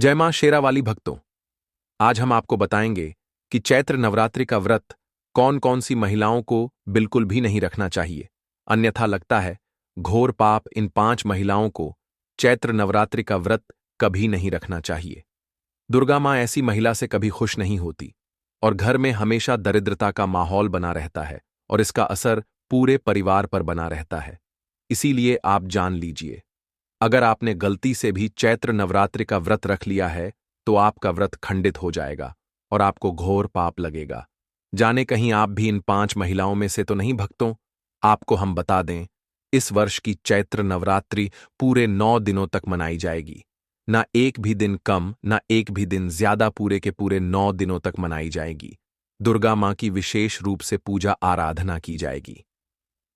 जय मां शेरावाली भक्तों। आज हम आपको बताएंगे कि चैत्र नवरात्रि का व्रत कौन कौन सी महिलाओं को बिल्कुल भी नहीं रखना चाहिए। अन्यथा लगता है घोर पाप इन 5 महिलाओं को चैत्र नवरात्रि का व्रत कभी नहीं रखना चाहिए। दुर्गा मां ऐसी महिला से कभी खुश नहीं होती और घर में हमेशा दरिद्रता का माहौल बना रहता है और इसका असर पूरे परिवार पर बना रहता है। इसीलिए आप जान लीजिए, अगर आपने गलती से भी चैत्र नवरात्रि का व्रत रख लिया है तो आपका व्रत खंडित हो जाएगा और आपको घोर पाप लगेगा। जाने कहीं आप भी इन 5 महिलाओं में से तो नहीं भक्तों। आपको हम बता दें, इस वर्ष की चैत्र नवरात्रि पूरे 9 दिनों तक मनाई जाएगी। ना एक भी दिन कम, ना एक भी दिन ज्यादा, पूरे के पूरे 9 दिनों तक मनाई जाएगी। दुर्गा मां की विशेष रूप से पूजा आराधना की जाएगी।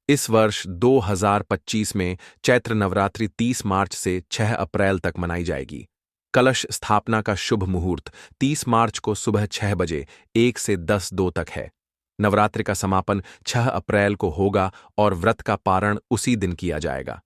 इस वर्ष 2025 में चैत्र नवरात्रि 30 मार्च से 6 अप्रैल तक मनाई जाएगी। कलश स्थापना का शुभ मुहूर्त 30 मार्च को सुबह 6 बजे 1 से 10:02 तक है। नवरात्रि का समापन 6 अप्रैल को होगा और व्रत का पारण उसी दिन किया जाएगा।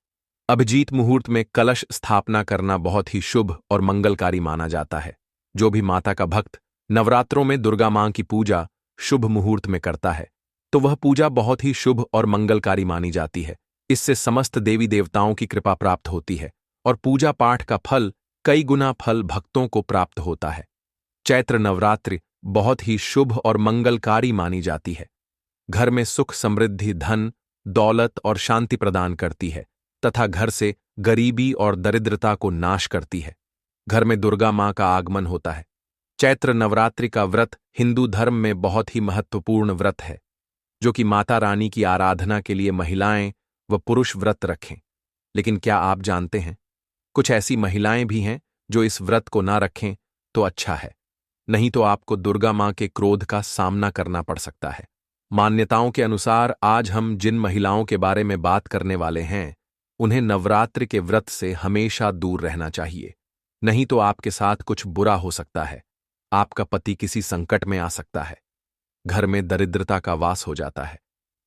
अभिजीत मुहूर्त में कलश स्थापना करना बहुत ही शुभ और मंगलकारी माना जाता है। जो भी माता का भक्त नवरात्रों में दुर्गा मां की पूजा शुभ मुहूर्त में करता है तो वह पूजा बहुत ही शुभ और मंगलकारी मानी जाती है। इससे समस्त देवी देवताओं की कृपा प्राप्त होती है और पूजा पाठ का फल कई गुना फल भक्तों को प्राप्त होता है। चैत्र नवरात्रि बहुत ही शुभ और मंगलकारी मानी जाती है। घर में सुख, समृद्धि, धन, दौलत और शांति प्रदान करती है तथा घर से गरीबी और दरिद्रता को नाश करती है। घर में दुर्गा मां का आगमन होता है। चैत्र नवरात्रि का व्रत हिंदू धर्म में बहुत ही महत्वपूर्ण व्रत है, जो कि माता रानी की आराधना के लिए महिलाएं व पुरुष व्रत रखें। लेकिन क्या आप जानते हैं, कुछ ऐसी महिलाएं भी हैं जो इस व्रत को ना रखें तो अच्छा है, नहीं तो आपको दुर्गा मां के क्रोध का सामना करना पड़ सकता है। मान्यताओं के अनुसार आज हम जिन महिलाओं के बारे में बात करने वाले हैं, उन्हें नवरात्रि के व्रत से हमेशा दूर रहना चाहिए, नहीं तो आपके साथ कुछ बुरा हो सकता है। आपका पति किसी संकट में आ सकता है, घर में दरिद्रता का वास हो जाता है,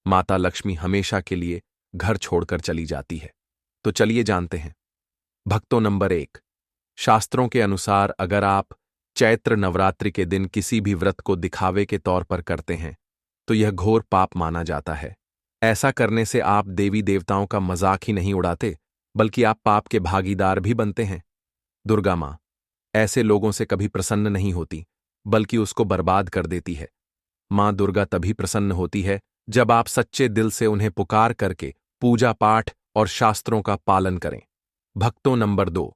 माता लक्ष्मी हमेशा के लिए घर छोड़कर चली जाती है। तो चलिए जानते हैं भक्तों। नंबर 1, शास्त्रों के अनुसार अगर आप चैत्र नवरात्रि के दिन किसी भी व्रत को दिखावे के तौर पर करते हैं तो यह घोर पाप माना जाता है। ऐसा करने से आप देवी देवताओं का मजाक ही नहीं उड़ाते, बल्कि आप पाप के भागीदार भी बनते हैं। दुर्गा मां ऐसे लोगों से कभी प्रसन्न नहीं होती, बल्कि उसको बर्बाद कर देती है। मां दुर्गा तभी प्रसन्न होती है जब आप सच्चे दिल से उन्हें पुकार करके पूजा पाठ और शास्त्रों का पालन करें। भक्तों, नंबर 2,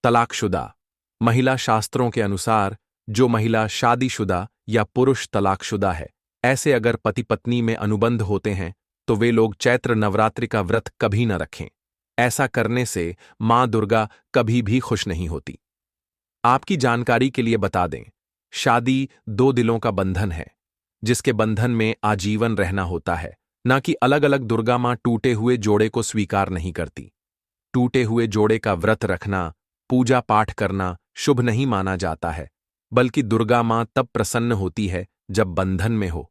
तलाकशुदा महिला। शास्त्रों के अनुसार जो महिला शादीशुदा या पुरुष तलाकशुदा है, ऐसे अगर पति पत्नी में अनुबंध होते हैं तो वे लोग चैत्र नवरात्रि का व्रत कभी न रखें। ऐसा करने से मां दुर्गा कभी भी खुश नहीं होती। आपकी जानकारी के लिए बता दें, शादी 2 दिलों का बंधन है, जिसके बंधन में आजीवन रहना होता है, ना कि अलग अलग। दुर्गा मां टूटे हुए जोड़े को स्वीकार नहीं करती। टूटे हुए जोड़े का व्रत रखना, पूजा पाठ करना शुभ नहीं माना जाता है, बल्कि दुर्गा मां तब प्रसन्न होती है जब बंधन में हो।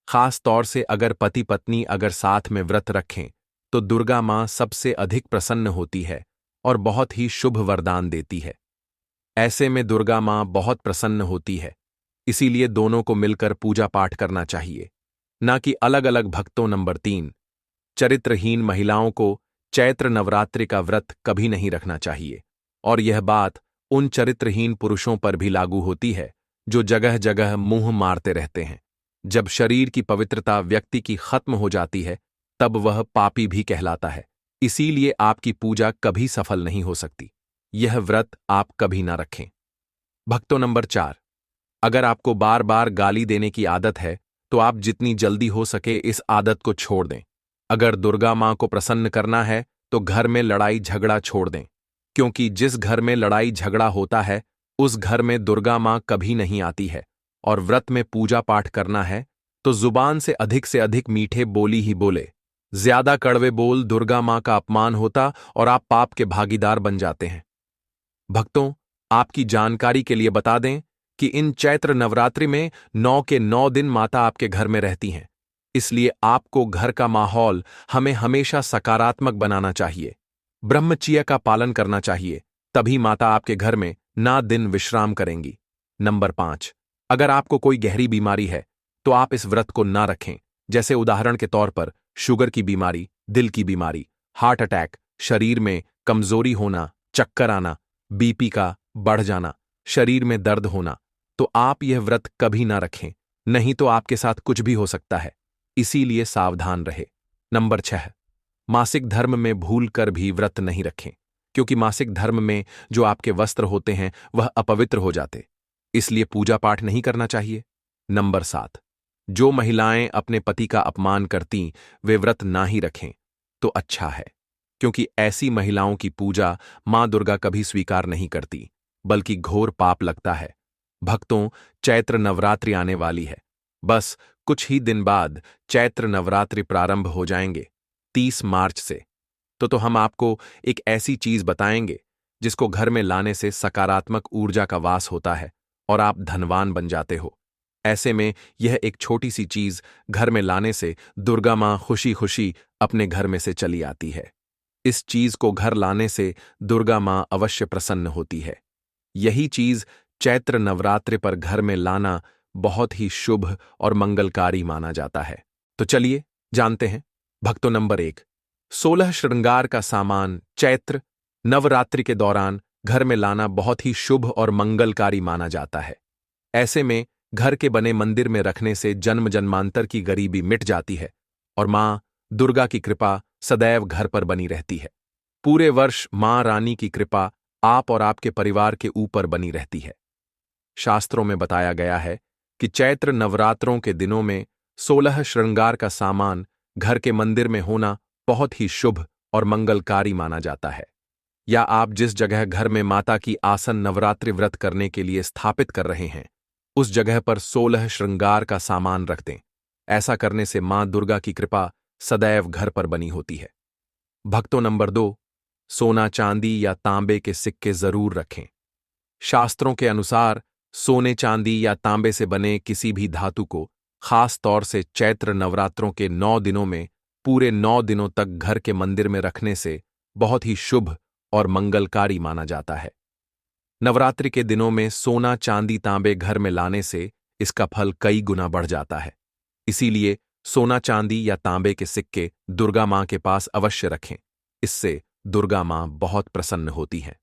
खास तौर से अगर पति पत्नी अगर साथ में व्रत रखें तो दुर्गा मां सबसे अधिक प्रसन्न होती है और बहुत ही शुभ वरदान देती है। ऐसे में दुर्गा मां बहुत प्रसन्न होती है, इसीलिए दोनों को मिलकर पूजा पाठ करना चाहिए, ना कि अलग अलग। भक्तों, नंबर 3, चरित्रहीन महिलाओं को चैत्र नवरात्रि का व्रत कभी नहीं रखना चाहिए। और यह बात उन चरित्रहीन पुरुषों पर भी लागू होती है जो जगह जगह मुंह मारते रहते हैं। जब शरीर की पवित्रता व्यक्ति की खत्म हो जाती है तब वह पापी भी कहलाता है। इसीलिए आपकी पूजा कभी सफल नहीं हो सकती। यह व्रत आप कभी ना रखें। भक्तों, नंबर 4, अगर आपको बार बार गाली देने की आदत है तो आप जितनी जल्दी हो सके इस आदत को छोड़ दें। अगर दुर्गा मां को प्रसन्न करना है तो घर में लड़ाई झगड़ा छोड़ दें, क्योंकि जिस घर में लड़ाई झगड़ा होता है उस घर में दुर्गा मां कभी नहीं आती है। और व्रत में पूजा पाठ करना है तो जुबान से अधिक मीठे बोली ही बोले। ज्यादा कड़वे बोल दुर्गा मां का अपमान होता और आप पाप के भागीदार बन जाते हैं। भक्तों, आपकी जानकारी के लिए बता दें कि इन चैत्र नवरात्रि में 9 के 9 दिन माता आपके घर में रहती हैं। इसलिए आपको घर का माहौल हमें हमेशा सकारात्मक बनाना चाहिए। ब्रह्मचर्य का पालन करना चाहिए, तभी माता आपके घर में ना दिन विश्राम करेंगी। नंबर 5, अगर आपको कोई गहरी बीमारी है तो आप इस व्रत को ना रखें, जैसे उदाहरण के तौर पर शुगर की बीमारी, दिल की बीमारी, हार्ट अटैक, शरीर में कमजोरी होना, चक्कर आना, बीपी का बढ़ जाना, शरीर में दर्द होना, तो आप यह व्रत कभी ना रखें, नहीं तो आपके साथ कुछ भी हो सकता है, इसीलिए सावधान रहे। नंबर 6, मासिक धर्म में भूल कर भी व्रत नहीं रखें, क्योंकि मासिक धर्म में जो आपके वस्त्र होते हैं वह अपवित्र हो जाते, इसलिए पूजा पाठ नहीं करना चाहिए। नंबर 7, जो महिलाएं अपने पति का अपमान करती वे व्रत ना ही रखें तो अच्छा है, क्योंकि ऐसी महिलाओं की पूजा मां दुर्गा कभी स्वीकार नहीं करती, बल्कि घोर पाप लगता है। भक्तों, चैत्र नवरात्रि आने वाली है, बस कुछ ही दिन बाद चैत्र नवरात्रि प्रारंभ हो जाएंगे, 30 मार्च से। तो हम आपको एक ऐसी चीज बताएंगे जिसको घर में लाने से सकारात्मक ऊर्जा का वास होता है और आप धनवान बन जाते हो। ऐसे में यह एक छोटी सी चीज घर में लाने से दुर्गा मां खुशी खुशी अपने घर में से चली आती है। इस चीज को घर लाने से दुर्गा मां अवश्य प्रसन्न होती है। यही चीज चैत्र नवरात्रि पर घर में लाना बहुत ही शुभ और मंगलकारी माना जाता है। तो चलिए जानते हैं। भक्तों, नंबर 1, 16 श्रृंगार का सामान चैत्र नवरात्रि के दौरान घर में लाना बहुत ही शुभ और मंगलकारी माना जाता है। ऐसे में घर के बने मंदिर में रखने से जन्म जन्मांतर की गरीबी मिट जाती है और मां दुर्गा की कृपा सदैव घर पर बनी रहती है। पूरे वर्ष मां रानी की कृपा आप और आपके परिवार के ऊपर बनी रहती है। शास्त्रों में बताया गया है कि चैत्र नवरात्रों के दिनों में 16 श्रृंगार का सामान घर के मंदिर में होना बहुत ही शुभ और मंगलकारी माना जाता है। या आप जिस जगह घर में माता की आसन नवरात्रि व्रत करने के लिए स्थापित कर रहे हैं, उस जगह पर 16 श्रृंगार का सामान रख दें। ऐसा करने से मां दुर्गा की कृपा सदैव घर पर बनी होती है। भक्तों, नंबर 2, सोना चांदी या तांबे के सिक्के जरूर रखें। शास्त्रों के अनुसार सोने चांदी या तांबे से बने किसी भी धातु को खास तौर से चैत्र नवरात्रों के 9 दिनों में पूरे 9 दिनों तक घर के मंदिर में रखने से बहुत ही शुभ और मंगलकारी माना जाता है। नवरात्रि के दिनों में सोना चांदी तांबे घर में लाने से इसका फल कई गुना बढ़ जाता है। इसीलिए सोना चांदी या तांबे के सिक्के दुर्गा मां के पास अवश्य रखें, इससे दुर्गा मां बहुत प्रसन्न होती हैं।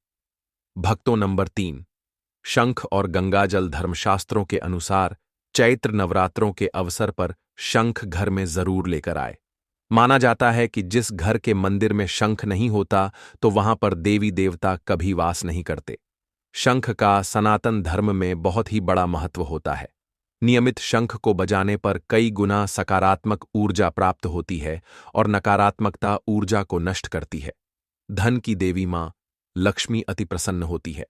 भक्तों, नंबर 3, शंख और गंगाजल धर्मशास्त्रों के अनुसार चैत्र नवरात्रों के अवसर पर शंख घर में जरूर लेकर आए। माना जाता है कि जिस घर के मंदिर में शंख नहीं होता तो वहां पर देवी देवता कभी वास नहीं करते। शंख का सनातन धर्म में बहुत ही बड़ा महत्व होता है। नियमित शंख को बजाने पर कई गुना सकारात्मक ऊर्जा प्राप्त होती है और नकारात्मकता ऊर्जा को नष्ट करती है। धन की देवी मां लक्ष्मी अति प्रसन्न होती है।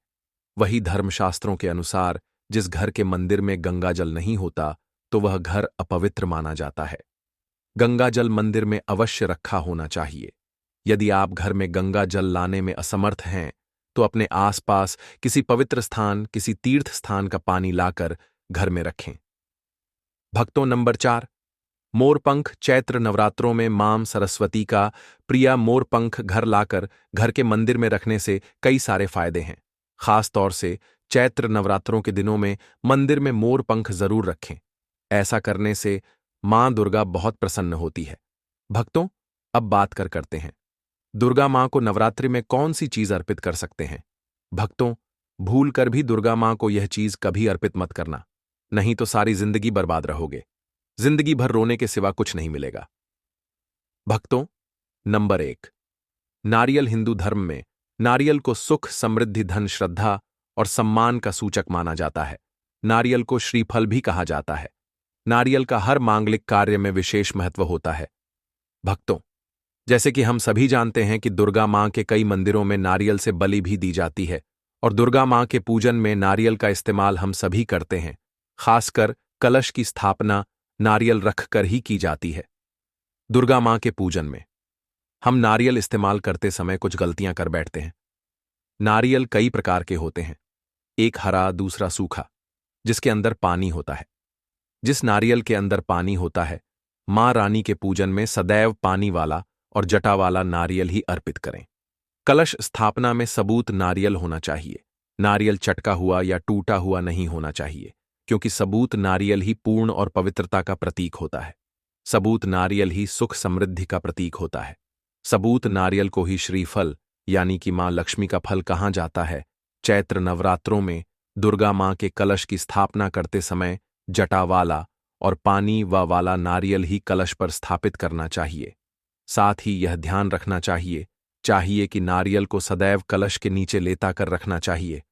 वही धर्मशास्त्रों के अनुसार जिस घर के मंदिर में गंगाजल नहीं होता तो वह घर अपवित्र माना जाता है। गंगाजल मंदिर में अवश्य रखा होना चाहिए। यदि आप घर में गंगाजल लाने में असमर्थ हैं तो अपने आसपास किसी पवित्र स्थान, किसी तीर्थ स्थान का पानी लाकर घर में रखें। भक्तों, नंबर 4, मोरपंख चैत्र नवरात्रों में मां सरस्वती का प्रिया मोरपंख घर लाकर घर के मंदिर में रखने से कई सारे फायदे हैं। खास तौर से चैत्र नवरात्रों के दिनों में मंदिर में मोरपंख जरूर रखें। ऐसा करने से मां दुर्गा बहुत प्रसन्न होती है। भक्तों, अब बात करते हैं दुर्गा मां को नवरात्रि में कौन सी चीज अर्पित कर सकते हैं। भक्तों, भूल कर भी दुर्गा मां को यह चीज कभी अर्पित मत करना, नहीं तो सारी जिंदगी बर्बाद रहोगे। जिंदगी भर रोने के सिवा कुछ नहीं मिलेगा। भक्तों, नंबर 1, नारियल हिंदू धर्म में नारियल को सुख, समृद्धि, धन, श्रद्धा और सम्मान का सूचक माना जाता है। नारियल को श्रीफल भी कहा जाता है। नारियल का हर मांगलिक कार्य में विशेष महत्व होता है। भक्तों, जैसे कि हम सभी जानते हैं कि दुर्गा मां के कई मंदिरों में नारियल से बलि भी दी जाती है और दुर्गा मां के पूजन में नारियल का इस्तेमाल हम सभी करते हैं। खासकर कलश की स्थापना नारियल रखकर ही की जाती है। दुर्गा मां के पूजन में हम नारियल इस्तेमाल करते समय कुछ गलतियां कर बैठते हैं। नारियल कई प्रकार के होते हैं, एक हरा, दूसरा सूखा, जिसके अंदर पानी होता है। जिस नारियल के अंदर पानी होता है, मां रानी के पूजन में सदैव पानी वाला और जटा वाला नारियल ही अर्पित करें। कलश स्थापना में सबूत नारियल होना चाहिए, नारियल चटका हुआ या टूटा हुआ नहीं होना चाहिए, क्योंकि सबूत नारियल ही पूर्ण और पवित्रता का प्रतीक होता है। सबूत नारियल ही सुख समृद्धि का प्रतीक होता है। सबूत नारियल को ही श्रीफल यानी कि मां लक्ष्मी का फल कहा जाता है। चैत्र नवरात्रों में दुर्गा मां के कलश की स्थापना करते समय जटा वाला और पानी वाला नारियल ही कलश पर स्थापित करना चाहिए। साथ ही यह ध्यान रखना चाहिए कि नारियल को सदैव कलश के नीचे लेटा कर रखना चाहिए।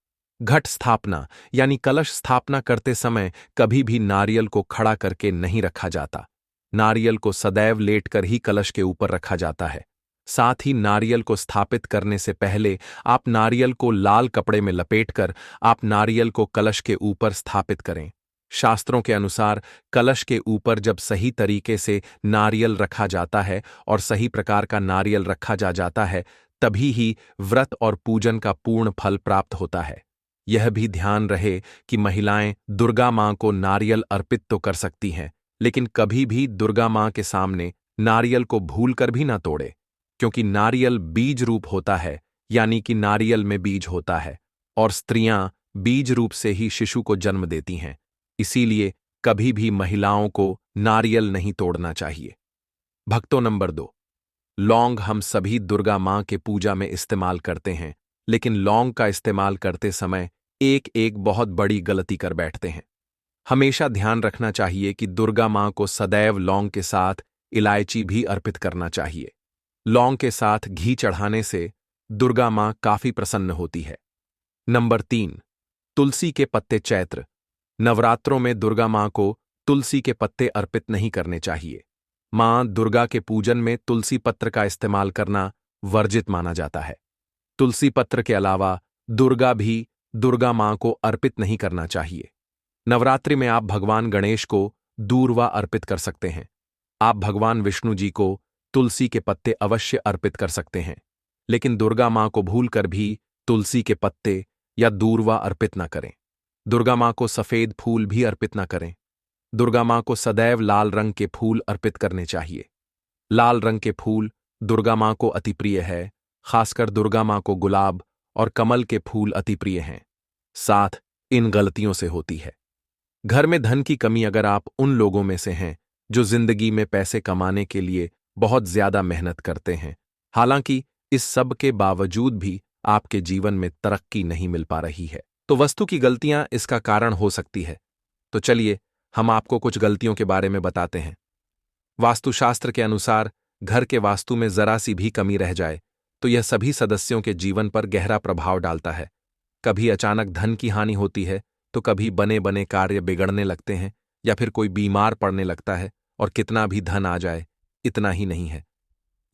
घट स्थापना यानी कलश स्थापना करते समय कभी भी नारियल को खड़ा करके नहीं रखा जाता। नारियल को सदैव लेटकर ही कलश के ऊपर रखा जाता है। साथ ही नारियल को स्थापित करने से पहले आप नारियल को लाल कपड़े में लपेटकर आप नारियल को कलश के ऊपर स्थापित करें। शास्त्रों के अनुसार कलश के ऊपर जब सही तरीके से नारियल रखा जाता है और सही प्रकार का नारियल रखा जाता है, तभी ही व्रत और पूजन का पूर्ण फल प्राप्त होता है। यह भी ध्यान रहे कि महिलाएं दुर्गा मां को नारियल अर्पित तो कर सकती हैं, लेकिन कभी भी दुर्गा मां के सामने नारियल को भूलकर भी ना तोड़े, क्योंकि नारियल बीज रूप होता है, यानी कि नारियल में बीज होता है और स्त्रियां बीज रूप से ही शिशु को जन्म देती हैं। इसीलिए कभी भी महिलाओं को नारियल नहीं तोड़ना चाहिए। भक्तों, नंबर 2, लौंग हम सभी दुर्गा मां के पूजा में इस्तेमाल करते हैं, लेकिन लौंग का इस्तेमाल करते समय एक बहुत बड़ी गलती कर बैठते हैं। हमेशा ध्यान रखना चाहिए कि दुर्गा मां को सदैव लौंग के साथ इलायची भी अर्पित करना चाहिए। लौंग के साथ घी चढ़ाने से दुर्गा मां काफी प्रसन्न होती है। नंबर 3, तुलसी के पत्ते। चैत्र नवरात्रों में दुर्गा मां को तुलसी के पत्ते अर्पित नहीं करने चाहिए। मां दुर्गा के पूजन में तुलसी पत्र का इस्तेमाल करना वर्जित माना जाता है। तुलसी पत्र के अलावा दुर्गा मां को अर्पित नहीं करना चाहिए। नवरात्रि में आप भगवान गणेश को दूर्वा अर्पित कर सकते हैं। आप भगवान विष्णु जी को तुलसी के पत्ते अवश्य अर्पित कर सकते हैं, लेकिन दुर्गा मां को भूलकर भी तुलसी के पत्ते या दूर्वा अर्पित न करें। दुर्गा मां को सफेद फूल भी अर्पित न करें। दुर्गा मां को सदैव लाल रंग के फूल अर्पित करने चाहिए। लाल रंग के फूल दुर्गा मां को अति प्रिय है। खासकर दुर्गा मां को गुलाब और कमल के फूल अति प्रिय हैं। साथ इन गलतियों से होती है। घर में धन की कमी अगर आप उन लोगों में से हैं जो जिंदगी में पैसे कमाने के लिए बहुत ज्यादा मेहनत करते हैं, हालांकि इस सब के बावजूद भी आपके जीवन में तरक्की नहीं मिल पा रही है, तो वस्तु की गलतियां इसका कारण हो सकती है। तो चलिए हम आपको कुछ गलतियों के बारे में बताते हैं। वास्तुशास्त्र के अनुसार घर के वास्तु में जरा सी भी कमी रह जाए तो यह सभी सदस्यों के जीवन पर गहरा प्रभाव डालता है। कभी अचानक धन की हानि होती है, तो कभी बने बने कार्य बिगड़ने लगते हैं, या फिर कोई बीमार पड़ने लगता है, और कितना भी धन आ जाए इतना ही नहीं है।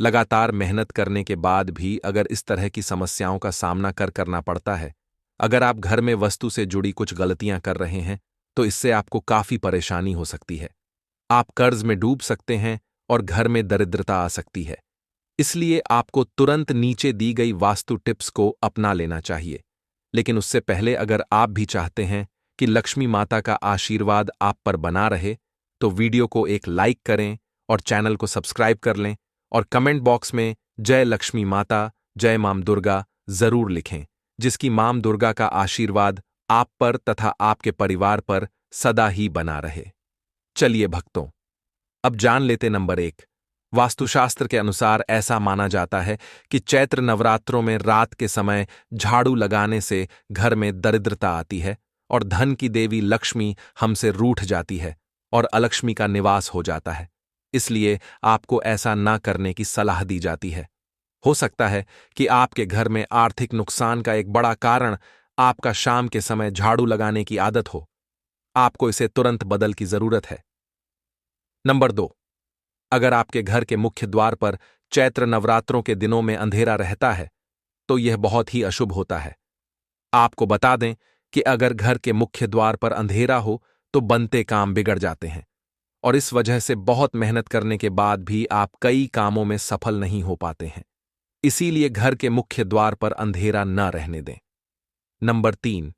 लगातार मेहनत करने के बाद भी अगर इस तरह की समस्याओं का सामना करना पड़ता है, अगर आप घर में वस्तु से जुड़ी कुछ गलतियां कर रहे हैं, तो इससे आपको काफी परेशानी हो सकती है। आप कर्ज में डूब सकते हैं और घर में दरिद्रता आ सकती है। इसलिए आपको तुरंत नीचे दी गई वास्तु टिप्स को अपना लेना चाहिए। लेकिन उससे पहले अगर आप भी चाहते हैं कि लक्ष्मी माता का आशीर्वाद आप पर बना रहे, तो वीडियो को एक लाइक करें और चैनल को सब्सक्राइब कर लें, और कमेंट बॉक्स में जय लक्ष्मी माता, जय मां दुर्गा जरूर लिखें, जिसकी मां दुर्गा का आशीर्वाद आप पर तथा आपके परिवार पर सदा ही बना रहे। चलिए भक्तों, अब जान लेते नंबर 1। वास्तुशास्त्र के अनुसार ऐसा माना जाता है कि चैत्र नवरात्रों में रात के समय झाड़ू लगाने से घर में दरिद्रता आती है और धन की देवी लक्ष्मी हमसे रूठ जाती है और अलक्ष्मी का निवास हो जाता है। इसलिए आपको ऐसा ना करने की सलाह दी जाती है। हो सकता है कि आपके घर में आर्थिक नुकसान का एक बड़ा कारण आपका शाम के समय झाड़ू लगाने की आदत हो। आपको इसे तुरंत बदल की जरूरत है। नंबर 2, अगर आपके घर के मुख्य द्वार पर चैत्र नवरात्रों के दिनों में अंधेरा रहता है, तो यह बहुत ही अशुभ होता है। आपको बता दें कि अगर घर के मुख्य द्वार पर अंधेरा हो तो बनते काम बिगड़ जाते हैं, और इस वजह से बहुत मेहनत करने के बाद भी आप कई कामों में सफल नहीं हो पाते हैं। इसीलिए घर के मुख्य द्वार पर अंधेरा न रहने दें। नंबर 3,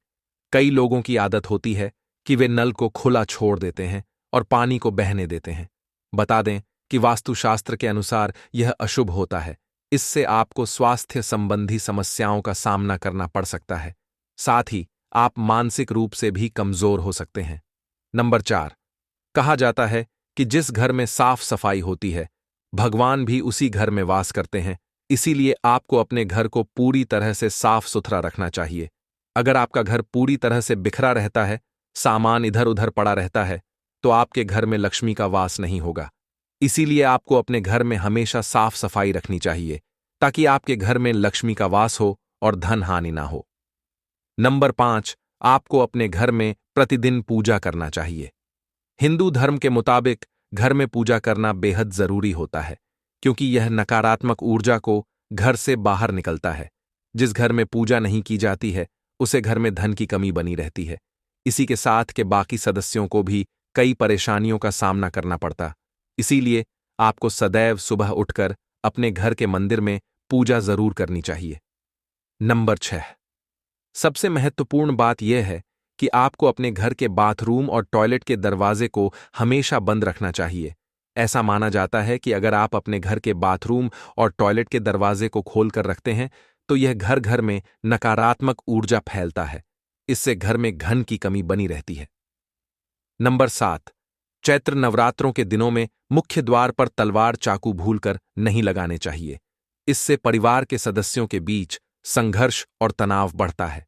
कई लोगों की आदत होती है कि वे नल को खुला छोड़ देते हैं और पानी को बहने देते हैं। बता दें कि वास्तुशास्त्र के अनुसार यह अशुभ होता है। इससे आपको स्वास्थ्य संबंधी समस्याओं का सामना करना पड़ सकता है। साथ ही आप मानसिक रूप से भी कमजोर हो सकते हैं। नंबर 4, कहा जाता है कि जिस घर में साफ सफाई होती है, भगवान भी उसी घर में वास करते हैं। इसीलिए आपको अपने घर को पूरी तरह से साफ सुथरा रखना चाहिए। अगर आपका घर पूरी तरह से बिखरा रहता है, सामान इधर उधर पड़ा रहता है, तो आपके घर में लक्ष्मी का वास नहीं होगा। इसीलिए आपको अपने घर में हमेशा साफ सफाई रखनी चाहिए, ताकि आपके घर में लक्ष्मी का वास हो और धन हानि ना हो। नंबर 5, आपको अपने घर में प्रतिदिन पूजा करना चाहिए। हिंदू धर्म के मुताबिक घर में पूजा करना बेहद जरूरी होता है, क्योंकि यह नकारात्मक ऊर्जा को घर से बाहर निकलता है। जिस घर में पूजा नहीं की जाती है, उसे घर में धन की कमी बनी रहती है। इसी के साथ के बाकी सदस्यों को भी कई परेशानियों का सामना करना पड़ता। इसीलिए आपको सदैव सुबह उठकर अपने घर के मंदिर में पूजा जरूर करनी चाहिए। नंबर 6, सबसे महत्वपूर्ण बात यह है कि आपको अपने घर के बाथरूम और टॉयलेट के दरवाजे को हमेशा बंद रखना चाहिए। ऐसा माना जाता है कि अगर आप अपने घर के बाथरूम और टॉयलेट के दरवाजे को खोलकर रखते हैं, तो यह घर घर में नकारात्मक ऊर्जा फैलता है। इससे घर में धन की कमी बनी रहती है। नंबर 7, चैत्र नवरात्रों के दिनों में मुख्य द्वार पर तलवार चाकू भूलकर नहीं लगाने चाहिए। इससे परिवार के सदस्यों के बीच संघर्ष और तनाव बढ़ता है।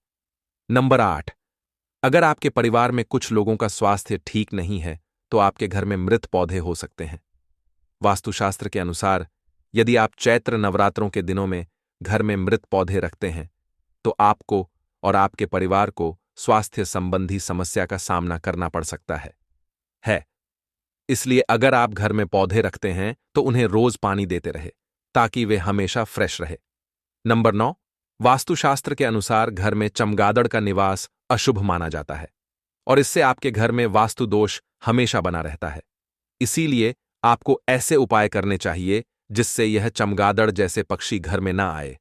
नंबर 8, अगर आपके परिवार में कुछ लोगों का स्वास्थ्य ठीक नहीं है, तो आपके घर में मृत पौधे हो सकते हैं। वास्तुशास्त्र के अनुसार यदि आप चैत्र नवरात्रों के दिनों में घर में मृत पौधे रखते हैं, तो आपको और आपके परिवार को स्वास्थ्य संबंधी समस्या का सामना करना पड़ सकता है। इसलिए अगर आप घर में पौधे रखते हैं, तो उन्हें रोज पानी देते रहे, ताकि वे हमेशा फ्रेश रहे। नंबर 9, वास्तुशास्त्र के अनुसार घर में चमगादड़ का निवास अशुभ माना जाता है और इससे आपके घर में वास्तु दोष हमेशा बना रहता है। इसीलिए आपको ऐसे उपाय करने चाहिए जिससे यह चमगादड़ जैसे पक्षी घर में ना आए।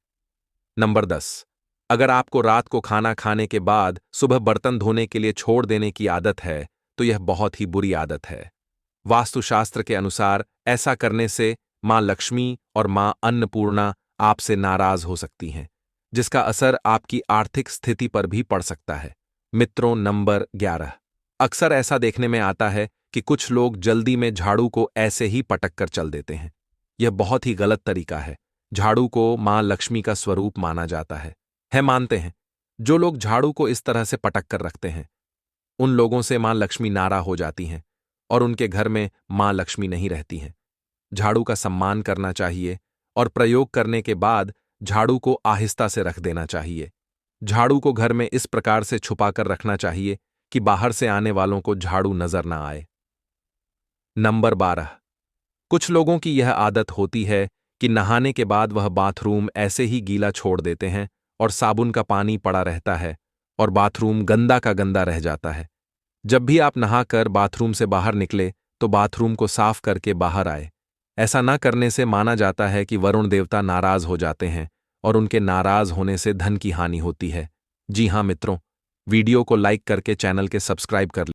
नंबर 10, अगर आपको रात को खाना खाने के बाद सुबह बर्तन धोने के लिए छोड़ देने की आदत है, तो यह बहुत ही बुरी आदत है। वास्तुशास्त्र के अनुसार ऐसा करने से मां लक्ष्मी और मां अन्नपूर्णा आपसे नाराज हो सकती हैं, जिसका असर आपकी आर्थिक स्थिति पर भी पड़ सकता है। मित्रों, नंबर 11, अक्सर ऐसा देखने में आता है कि कुछ लोग जल्दी में झाड़ू को ऐसे ही पटक कर चल देते हैं। यह बहुत ही गलत तरीका है। झाड़ू को मां लक्ष्मी का स्वरूप माना जाता है। मानते हैं, जो लोग झाड़ू को इस तरह से पटक कर रखते हैं, उन लोगों से मां लक्ष्मी नाराज हो जाती हैं और उनके घर में मां लक्ष्मी नहीं रहती हैं। झाड़ू का सम्मान करना चाहिए और प्रयोग करने के बाद झाड़ू को आहिस्ता से रख देना चाहिए। झाड़ू को घर में इस प्रकार से छुपाकर रखना चाहिए कि बाहर से आने वालों को झाड़ू नजर ना आए। नंबर 12, कुछ लोगों की यह आदत होती है कि नहाने के बाद वह बाथरूम ऐसे ही गीला छोड़ देते हैं और साबुन का पानी पड़ा रहता है और बाथरूम गंदा का गंदा रह जाता है। जब भी आप नहाकर बाथरूम से बाहर निकले, तो बाथरूम को साफ करके बाहर आए। ऐसा न करने से माना जाता है कि वरुण देवता नाराज हो जाते हैं और उनके नाराज होने से धन की हानि होती है। जी हां मित्रों, वीडियो को लाइक करके चैनल के सब्सक्राइब कर